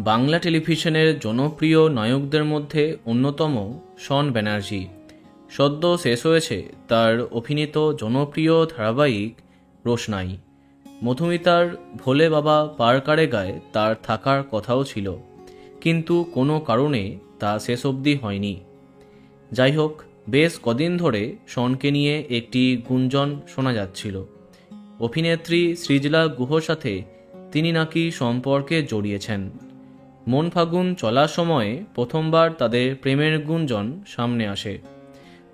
বাংলা টেলিভিশনের জনপ্রিয় নায়কদের মধ্যে অন্যতম শন ব্যানার্জি। সদ্য শেষ হয়েছে তার অভিনীত জনপ্রিয় ধারাবাহিক রোশনাই। মধুমিতার ভোলে বাবা পার কারেগায় তার থাকার কথাও ছিল, কিন্তু কোনো কারণে তা শেষ অবধি হয়নি। যাই হোক, বেশ কদিন ধরে শনকে নিয়ে একটি গুঞ্জন শোনা যাচ্ছিল। অভিনেত্রী সৃজলা গুহর সাথে তিনি নাকি সম্পর্কে জড়িয়েছেন। মন ফাগুন চলার সময়ে প্রথমবার তাদের প্রেমের গুঞ্জন সামনে আসে।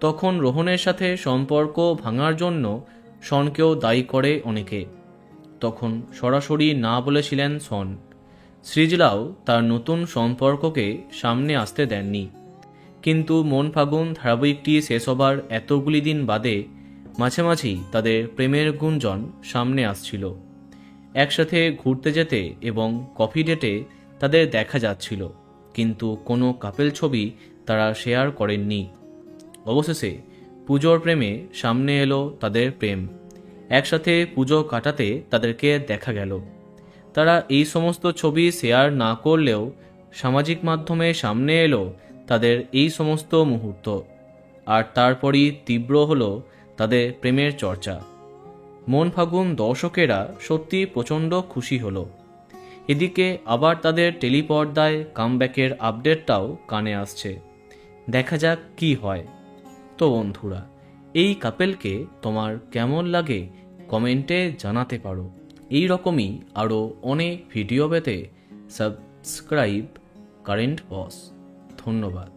তখন রোহনের সাথে সম্পর্ক ভাঙার জন্য শনকেও দায়ী করে অনেকে। তখন সরাসরি না বলেছিলেন শন। সৃজলাও তার নতুন সম্পর্ককে সামনে আসতে দেননি। কিন্তু মন ফাগুন ধারাবাহিকটি শেষ হবার এতগুলি দিন বাদে মাঝে মাঝেই তাদের প্রেমের গুঞ্জন সামনে আসছিল। একসাথে ঘুরতে যেতে এবং কফি ডেটে তাদের দেখা যাচ্ছিল, কিন্তু কোনো কাপেল ছবি তারা শেয়ার করেননি। অবশেষে পুজোর প্রেমে সামনে এলো তাদের প্রেম। একসাথে পুজো কাটাতে তাদেরকে দেখা গেল। তারা এই সমস্ত ছবি শেয়ার না করলেও সামাজিক মাধ্যমে সামনে এলো তাদের এই সমস্ত মুহূর্ত। আর তারপরই তীব্র হলো তাদের প্রেমের চর্চা। মন ফাগুন দর্শকেরা সত্যি প্রচণ্ড খুশি হলো। এদিকে আবার তাদের টেলিপর্দায় কামব্যাকের আপডেটটাও কানে আসছে। দেখা যাক কি হয়। তো বন্ধুরা, এই কাপেলকে তোমার কেমন লাগে কমেন্টে জানাতে পারো। এই রকমই আরও অনেক ভিডিও পেতে সাবস্ক্রাইব কারেন্ট বস। ধন্যবাদ।